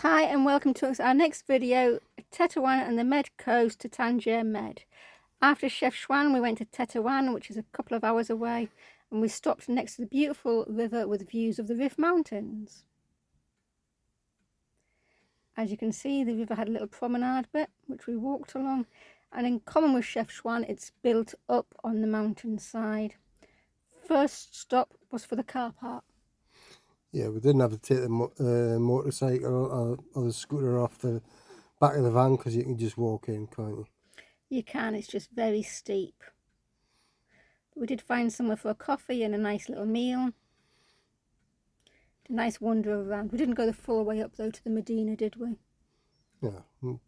Hi and welcome to our next video, Tetouan and the Med coast to Tanger Med. After Chefchaouen we went to Tetouan, which is a couple of hours away, and we stopped next to the beautiful river with views of the Rif Mountains. As you can see, the river had a little promenade bit which we walked along, and in common with Chefchaouen it's built up on the mountainside. First stop was for the car park. Yeah, we didn't have to take the motorcycle or the scooter off the back of the van because you can just walk in, can't you? You can, it's just very steep. But we did find somewhere for a coffee and a nice little meal. A nice wander around. We didn't go the full way up though to the Medina, did we? Yeah, No.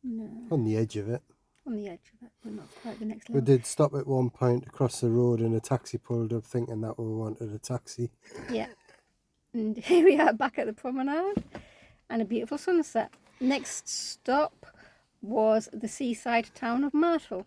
on the edge of it. On the edge of it, but not quite the next We level. did stop at one point across the road and a taxi pulled up thinking that we wanted a taxi. Yeah. And here we are back at the promenade and a beautiful sunset. Next stop was the seaside town of Martil.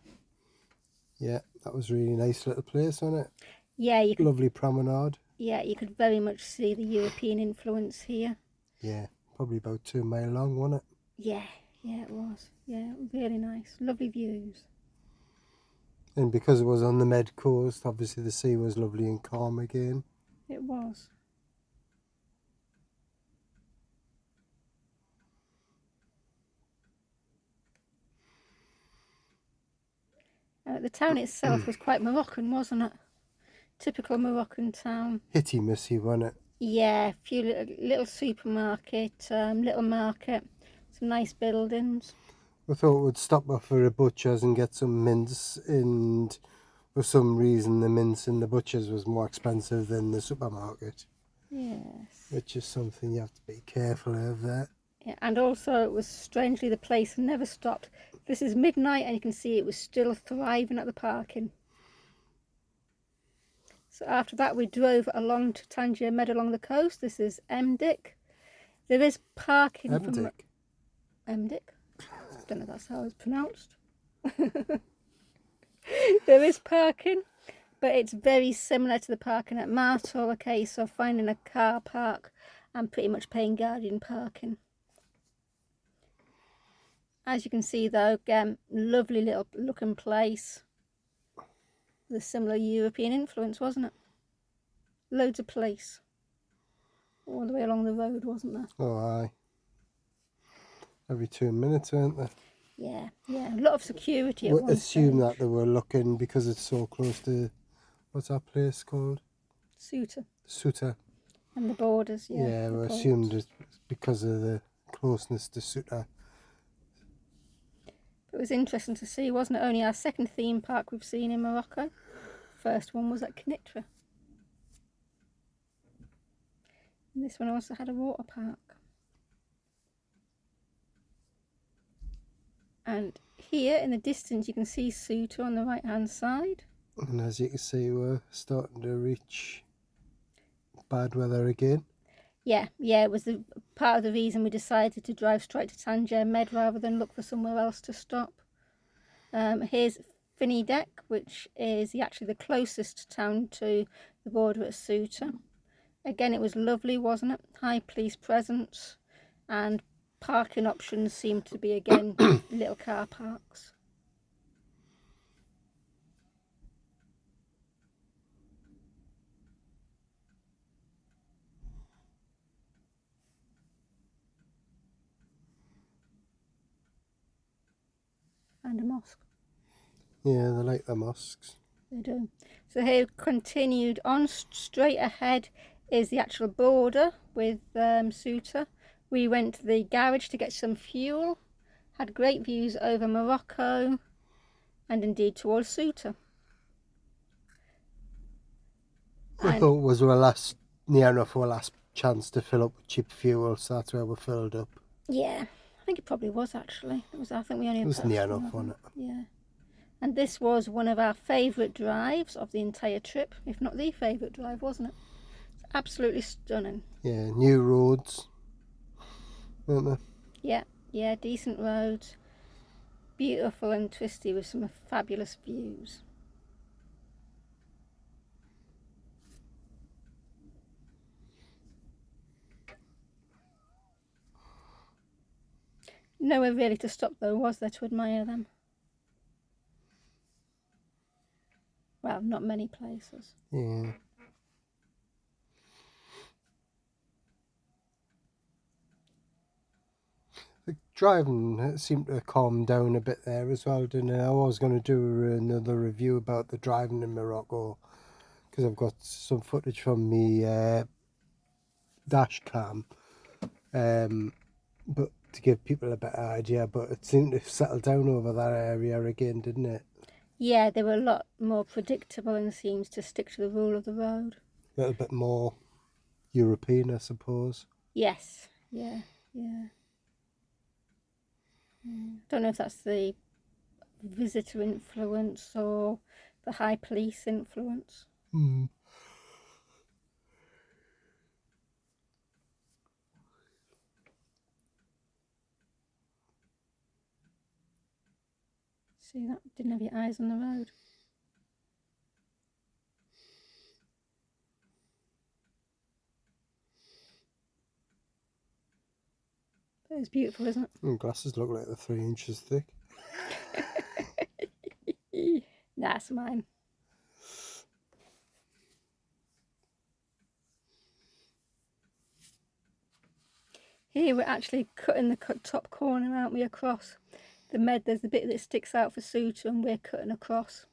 Yeah, that was a really nice little place, wasn't it? Yeah, you could, lovely promenade. yeah, you could very much see the European influence here. Yeah, probably about 2 mile long, wasn't it? Yeah, it was. Yeah, really nice. Lovely views. And because it was on the Med coast, obviously the sea was lovely and calm again. It was. The town itself was quite Moroccan, wasn't it? Typical Moroccan town. Hitty missy, wasn't it? Yeah, a few little supermarket, little market, some nice buildings. We thought we'd stop off for a butcher's and get some mince, and for some reason the mince in the butcher's was more expensive than the supermarket. Yes. Which is something you have to be careful of there. Yeah, and also it was strangely the place never stopped. This is midnight and you can see it was still thriving at the parking. So after that we drove along to Tanger Med along the coast. This is Mdik. There is parking from Mdik. I don't know if that's how it's pronounced. There is parking, but it's very similar to the parking at Martil. Okay, so finding a car park and pretty much paying guardian parking. As you can see though, again, lovely little looking place with a similar European influence, wasn't it? Loads of police all the way along the road, wasn't there? Oh, aye. Every 2 minutes, weren't there? Yeah, a lot of security at one assume stage. that they were looking because it's so close to, what's that place called? Ceuta. And the borders, yeah. Yeah, we assumed it's because of the closeness to Ceuta. It was interesting to see, wasn't it? Only our second theme park we've seen in Morocco. First one was at Knitra. And this one also had a water park. And here in the distance you can see Ceuta on the right hand side. And as you can see, we're starting to reach bad weather again. Yeah, it was the part of the reason we decided to drive straight to Tanger Med rather than look for somewhere else to stop. Here's Finidek, which is actually the closest town to the border at Ceuta. Again, it was lovely, wasn't it? High police presence, and parking options seemed to be, again, little car parks. And a mosque. Yeah, they like the mosques. They do. So here, continued on, straight ahead is the actual border with Ceuta. We went to the garage to get some fuel, had great views over Morocco and indeed towards Ceuta. We thought it was near enough our last chance to fill up with cheap fuel, so that's where we filled up. Yeah, I think it probably was actually. I think we only. It was near enough, wasn't it? Yeah. And this was one of our favourite drives of the entire trip, if not the favourite drive, wasn't it? It's absolutely stunning. Yeah, new roads, weren't there? Yeah, decent roads. Beautiful and twisty with some fabulous views. Nowhere really to stop though, was there, to admire them? Well, not many places. Yeah. The driving seemed to calm down a bit there as well, didn't it? I was going to do another review about the driving in Morocco because I've got some footage from me dash cam, but to give people a better idea. But it seemed to settle down over that area again, didn't it? Yeah, they were a lot more predictable and seems to stick to the rule of the road. A little bit more European, I suppose. Yes, yeah. Don't know if that's the visitor influence or the high police influence. Mm. See that? Didn't have your eyes on the road. But it's beautiful, isn't And glasses look like they're 3 inches thick. it? That's mine. Here we're actually cutting the top corner, aren't we, across the Med. There's the bit that sticks out for Suta and we're cutting across.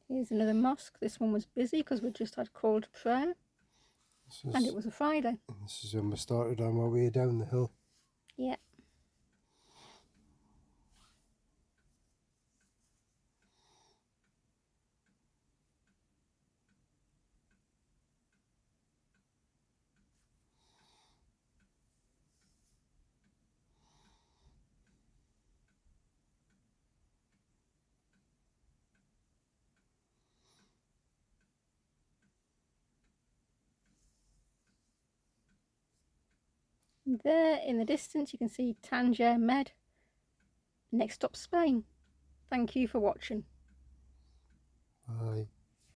Here's another mosque. This one was busy because we just had call to prayer. And it was a Friday. This is when we started on our way down the hill. Yeah. There in the distance you can see Tanger Med. Next stop Spain. Thank you for watching. Bye.